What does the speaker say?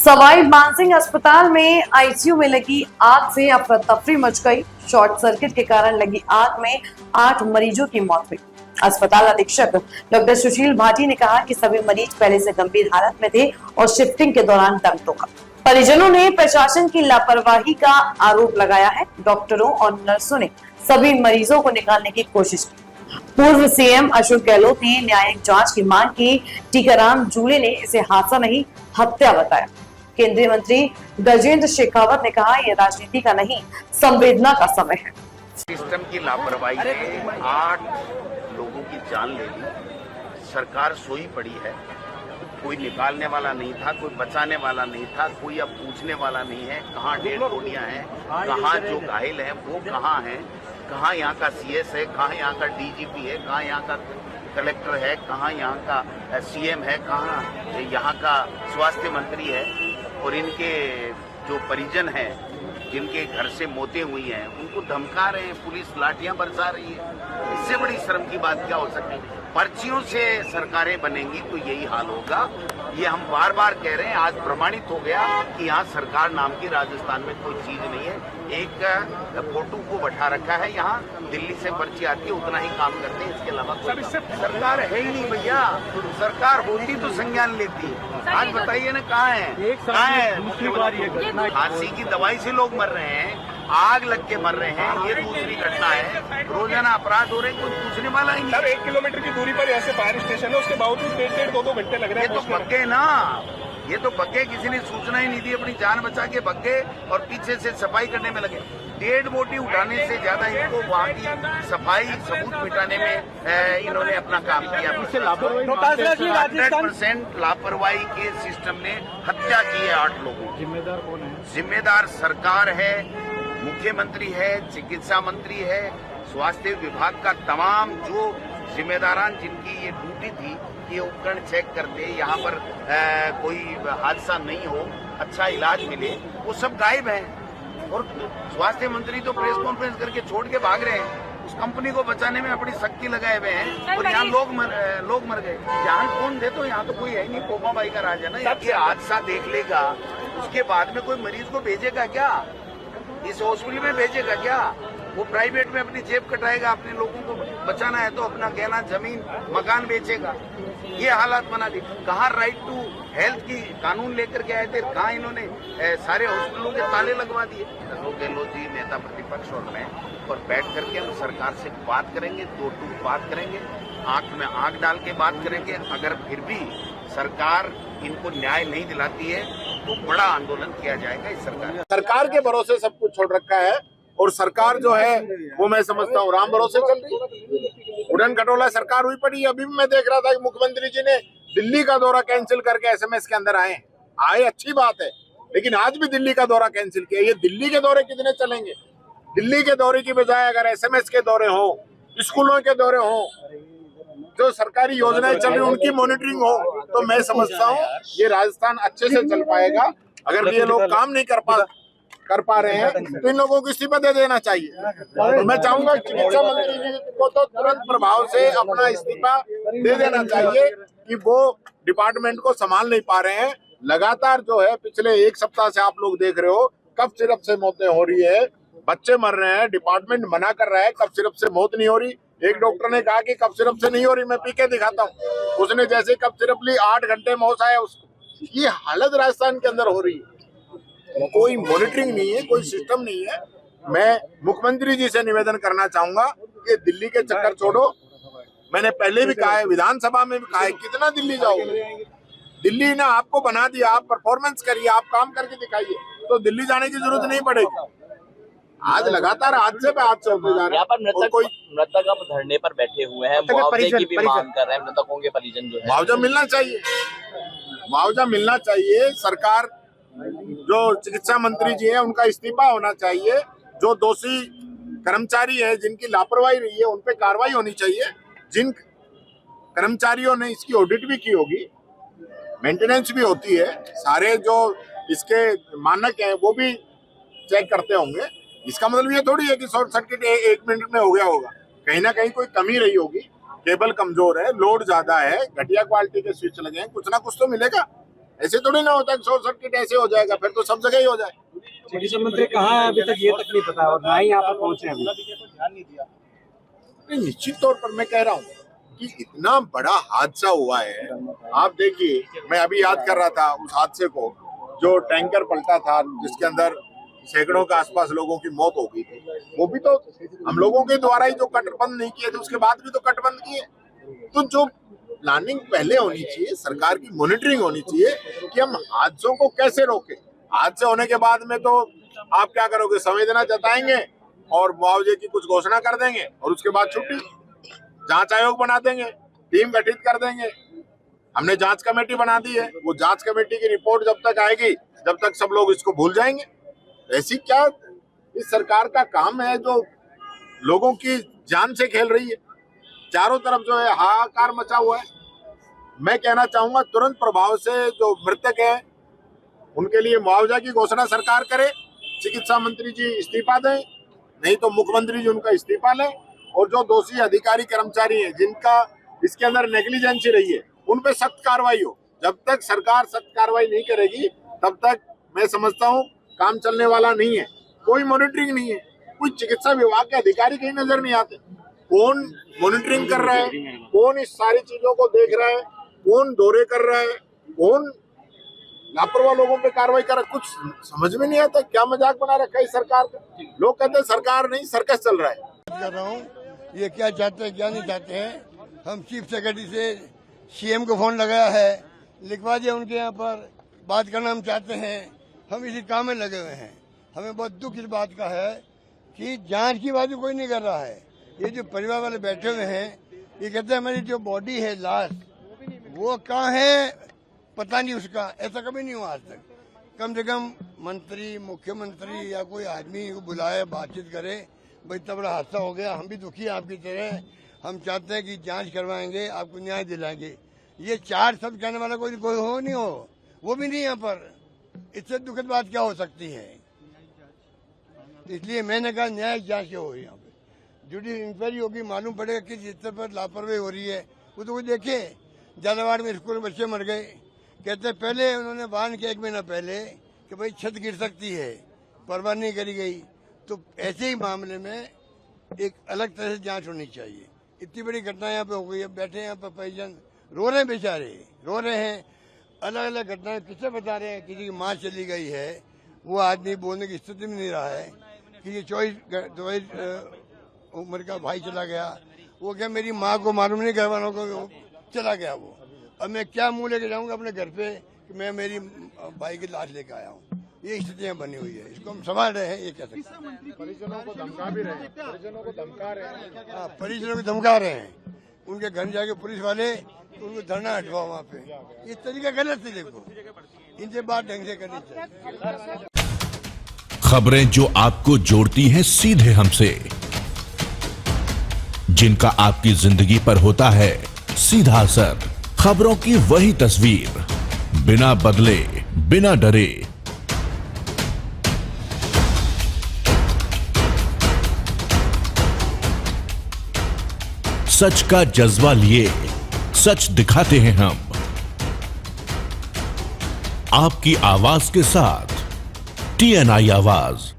सवाई मानसिंह अस्पताल में आईसीयू में लगी आग से अफरा तफरी मच गई। शॉर्ट सर्किट के कारण लगी आग में 8 मरीजों की मौत हुई। अस्पताल अधीक्षक डॉक्टर सुशील भाटी ने कहा कि सभी मरीज पहले से गंभीर हालत में थे और शिफ्टिंग के दौरान दम तोड़ा। परिजनों ने प्रशासन की लापरवाही का आरोप लगाया है। डॉक्टरों और नर्सों ने सभी मरीजों को निकालने की कोशिश की। पूर्व सीएम अशोक गहलोत ने न्यायिक जांच की मांग की। टीकाराम जूले ने इसे हादसा नहीं हत्या बताया। केंद्रीय मंत्री गजेंद्र शेखावत ने कहा, यह राजनीति का नहीं संवेदना का समय है। सिस्टम की लापरवाही ने 8 लोगों की जान ले ली। सरकार सोई पड़ी है। कोई निकालने वाला नहीं था, कोई बचाने वाला नहीं था, कोई अब पूछने वाला नहीं है। कहाँ डेड बॉडियां हैं, कहाँ जो घायल हैं वो कहाँ हैं, कहाँ यहाँ का सीएस है, कहाँ यहाँ का डीजीपी है, कहाँ यहाँ का कलेक्टर है, कहाँ यहाँ का सीएम है, कहाँ यहाँ का स्वास्थ्य मंत्री है। और इनके जो परिजन हैं, जिनके घर से मौतें हुई हैं, उनको धमका रहे हैं, पुलिस लाठियां बरसा रही है। इससे बड़ी शर्म की बात क्या हो सकती है? पर्चियों से सरकारें बनेंगी तो यही हाल होगा। ये हम बार बार कह रहे हैं, आज प्रमाणित हो गया कि यहाँ सरकार नाम की राजस्थान में कोई चीज नहीं है। एक फोटो को बैठा रखा है, यहाँ दिल्ली से पर्ची आती है, उतना ही काम करते हैं, इसके अलावा सरकार है ही नहीं भैया। सरकार होती तो संज्ञान लेती। आज बताइए ना, कहाँ है, कहाँ है? खांसी की दवाई से लोग मर रहे हैं, आग लग के मर रहे हैं, ये दूसरी घटना है। रोजाना अपराध हो रहे हैं, कोई पूछने वाला ही नहीं। सर 1 किलोमीटर की दूरी पर ऐसे फायर स्टेशन है, उसके बावजूद 1.5-2 घंटे लग रहे हैं। ये तो पक्के ना, ये तो पक्के, किसी ने सूचना ही नहीं दी, अपनी जान बचा के भगे और पीछे से सफाई करने में लगे। डेड बॉडी उठाने से ज्यादा इनको वहाँ की सफाई सबूत मिटाने में इन्होंने अपना काम किया। 100% लापरवाही के सिस्टम ने हत्या की है 8 लोगों की। जिम्मेदार कौन है? जिम्मेदार सरकार है, मुख्यमंत्री है, चिकित्सा मंत्री है, स्वास्थ्य विभाग का तमाम जो जिम्मेदारान, जिनकी ये ड्यूटी थी कि उपकरण चेक करते, यहाँ पर कोई हादसा नहीं हो, अच्छा इलाज मिले, वो सब गायब हैं। और स्वास्थ्य मंत्री तो प्रेस कॉन्फ्रेंस करके छोड़ के भाग रहे हैं। उस कंपनी को बचाने में अपनी शक्ति लगाए हुए हैं और यहाँ लोग मर गए। जान कौन दे? तो यहाँ तो कोई है नहीं, कोमाबाई का राज है ना। ये हादसा देख लेगा, उसके बाद में कोई मरीज को भेजेगा क्या? इस हॉस्पिटल में भेजेगा क्या? वो प्राइवेट में अपनी जेब कटाएगा। अपने लोगों को बचाना है तो अपना गहना, जमीन, मकान बेचेगा। ये हालात बना दी। कहाँ राइट टू हेल्थ की कानून लेकर के आए थे, कहाँ इन्होंने सारे हॉस्पिटलों के ताले लगवा दिए। अशोक गहलोत जी, नेता प्रतिपक्ष और मैं, और बैठ करके हम सरकार से बात करेंगे, 2 टूक बात करेंगे, आंख में आंख डाल के बात करेंगे। अगर फिर भी सरकार इनको न्याय नहीं दिलाती है तो बड़ा आंदोलन किया जाएगा। इस सरकार के भरोसे सब कुछ छोड़ रखा है और सरकार जो है वो मैं समझता हूँ राम भरोसे चल रही। उड़न खटोला सरकार हुई पड़ी। अभी भी मैं देख रहा था कि मुख्यमंत्री जी ने दिल्ली का दौरा कैंसिल करके एसएमएस के अंदर आए, अच्छी बात है, लेकिन आज भी दिल्ली का दौरा कैंसिल किया। ये दिल्ली के दौरे कितने चलेंगे? दिल्ली के दौरे की बजाय अगर एसएमएस के दौरे हो, स्कूलों के दौरे हो, जो सरकारी योजनाएं चल रही उनकी मॉनिटरिंग हो, तो मैं समझता हूँ ये राजस्थान अच्छे से चल पाएगा। अगर ये लोग काम नहीं कर पा रहे हैं तो इन लोगों को इस्तीफा दे देना चाहिए। तो मैं चाहूंगा चिकित्सा मंत्री जी को तो तुरंत प्रभाव से अपना इस्तीफा दे देना चाहिए कि वो डिपार्टमेंट को संभाल नहीं पा रहे हैं। लगातार जो है पिछले 1 सप्ताह से आप लोग देख रहे हो, कफ सिरप से मौतें हो रही है, बच्चे मर रहे हैं, डिपार्टमेंट मना कर रहा है कफ सिरप से मौत नहीं हो रही। एक डॉक्टर ने कहा कि कफ सिरप से नहीं हो रही, मैं पी के दिखाता हूँ। उसने जैसे कफ सिरप ली, 8 घंटे में होश आया उसको। ये हालत राजस्थान के अंदर हो रही है। कोई मॉनिटरिंग नहीं है, कोई सिस्टम नहीं है। मैं मुख्यमंत्री जी से निवेदन करना चाहूंगा कि दिल्ली के चक्कर छोड़ो। मैंने पहले भी कहा है, विधानसभा में भी कहा है, कितना दिल्ली जाओगे? दिल्ली ने आपको बना दिया, आप परफॉर्मेंस करिए, आप काम करके दिखाइए, तो दिल्ली जाने की जरूरत नहीं पड़ेगी। आज लगातार हादसे पे हादसे होते जा रहे हैं। यहाँ पर मृतक अब धरने पर बैठे हुए हैं, मुआवजे की भी मांग कर रहे हैं। मृतकों के परिजन जो है, मुआवजा मिलना चाहिए, मुआवजा मिलना चाहिए। सरकार, जो चिकित्सा मंत्री जी है, उनका इस्तीफा होना चाहिए। जो दोषी कर्मचारी है, जिनकी लापरवाही रही है, उन पे कार्रवाई होनी चाहिए। जिन कर्मचारियों ने इसकी ऑडिट भी की होगी, मेंटेनेंस भी होती है, सारे जो इसके मानक हैं वो भी चेक करते होंगे। इसका मतलब ये थोड़ी है कि शॉर्ट सर्किट 1 मिनट में हो गया होगा। कहीं ना कहीं कोई कमी रही होगी, केबल कमजोर है, लोड ज्यादा है, घटिया क्वालिटी के स्विच लगे हैं, कुछ ना कुछ तो मिलेगा। ऐसे थोड़ी ना होता है शॉर्ट सर्किट ऐसे हो जाएगा, फिर तो सब जगह ही हो जाए। टूरिज्म मंत्री कहाँ है अभी तक ये तक नहीं पता और ना ही यहाँ पर पहुंचे अभी। नहीं, निश्चित तौर पर मैं कह रहा हूँ कि इतना बड़ा हादसा हुआ है। आप देखिए, मैं अभी याद कर रहा था उस हादसे को, जो टैंकर पलटा था जिसके अंदर सैकड़ों के आसपास लोगों की मौत हो गई थी। वो भी तो हम लोगों के द्वारा ही जो कट बंद नहीं किए थे, उसके बाद भी तो कट बंद किए। तो जो प्लानिंग पहले होनी चाहिए, सरकार की मॉनिटरिंग होनी चाहिए कि हम हादसों को कैसे रोकें। हादसे होने के बाद में तो आप क्या करोगे, संवेदना जताएंगे और मुआवजे की कुछ घोषणा कर देंगे और उसके बाद छुट्टी, जांच आयोग बना देंगे, टीम गठित कर देंगे। हमने जांच कमेटी बना दी है, वो जांच कमेटी की रिपोर्ट जब तक आएगी जब तक सब लोग इसको भूल जाएंगे। ऐसी क्या इस सरकार का काम है जो लोगों की जान से खेल रही है। चारों तरफ जो है हाहाकार मचा हुआ है। मैं कहना चाहूंगा तुरंत प्रभाव से जो मृतक है उनके लिए मुआवजा की घोषणा सरकार करे। चिकित्सा मंत्री जी इस्तीफा दें, नहीं तो मुख्यमंत्री जी उनका इस्तीफा लें, और जो दोषी अधिकारी कर्मचारी हैं जिनका इसके अंदर नेग्लिजेंसी रही है उन पे सख्त कार्रवाई हो। जब तक सरकार सख्त कार्रवाई नहीं करेगी तब तक मैं समझता हूँ काम चलने वाला नहीं है। कोई मॉनिटरिंग नहीं है, कोई चिकित्सा विभाग के अधिकारी कहीं नजर नहीं आते। कौन मॉनिटरिंग कर रहा है, कौन इस सारी चीजों को देख रहा है, कौन दौरे कर रहा है, कौन लापरवाह लोगों पे कार्रवाई कर रहा है, कुछ समझ में नहीं आता। क्या मजाक बना रखा है इस सरकार का। लोग कहते हैं सरकार नहीं सर्कस चल रहा है। कर रहा हूँ, ये क्या चाहते हैं क्या नहीं चाहते हैं। हम चीफ सेक्रेटरी से सीएम को फोन लगाया है, लिखवा दिया उनके यहाँ पर, बात करना हम चाहते हैं। हम इसी काम में लगे हुए हैं। हमें बहुत दुख इस बात का है कि जांच की बात कोई नहीं कर रहा है। ये जो परिवार वाले बैठे हुए हैं, ये कहते हैं हमारी जो बॉडी है लाश वो कहाँ है पता नहीं उसका। ऐसा कभी नहीं हुआ आज तक। कम से कम मंत्री, मुख्यमंत्री या कोई आदमी को बुलाए, बातचीत करे, भाई इतना बड़ा हादसा हो गया, हम भी दुखी हैं आपकी तरह, हम चाहते हैं कि जांच करवाएंगे, आपको न्याय दिलाएंगे। ये चार शब्द कहने वाला कोई हो नहीं हो, वो भी नहीं यहाँ पर। इससे दुखद बात क्या हो सकती है। इसलिए मैंने कहा न्याय जांच क्यों हो रही है यहाँ पे, जुडिशियल इंक्वायरी होगी, मालूम पड़ेगा कि जिस स्तर पर लापरवाही हो रही है वो तो कोई देखे। झालावाड़ में स्कूल में बच्चे मर गए, कहते पहले उन्होंने वार्न किया 1 महीना पहले कि भाई छत गिर सकती है, परवाह नहीं करी गई। तो ऐसे ही मामले में एक अलग तरह से जांच होनी चाहिए। इतनी बड़ी घटना यहाँ पे हो गई है, बैठे यहाँ पर परिजन रो रहे हैं, बेचारे रो रहे हैं। अलग अलग घटनाएं किससे बता रहे हैं। किसी की माँ चली गई है, वो आदमी बोलने की स्थिति में नहीं रहा है। किसी 24 उम्र का भाई चला गया, वो क्या मेरी माँ को मालूम नहीं, घर वालों को चला गया वो। अब मैं क्या मुंह लेके जाऊंगा अपने घर पे कि मैं मेरी भाई की लाश लेके आया हूँ। ये स्थितियाँ बनी हुई है, इसको हम संभाल रहे हैं। ये कह सकते हैं परिजनों को धमका भी रहे हैं, परिजनों को धमका रहे हैं। हाँ, परिजनों को धमका रहे हैं। उनके घर जाके पुलिस वाले उनको धरना हटवाओ वहाँ पे। ये तरीका गलत है। देखो, इनसे बात ढंग से करनी चाहिए। खबरें जो आपको जोड़ती हैं सीधे हमसे, जिनका आपकी जिंदगी पर होता है सीधा असर, खबरों की वही तस्वीर, बिना बदले बिना डरे। सच का जज्बा लिए सच दिखाते हैं हम, आपकी आवाज के साथ TNI आवाज।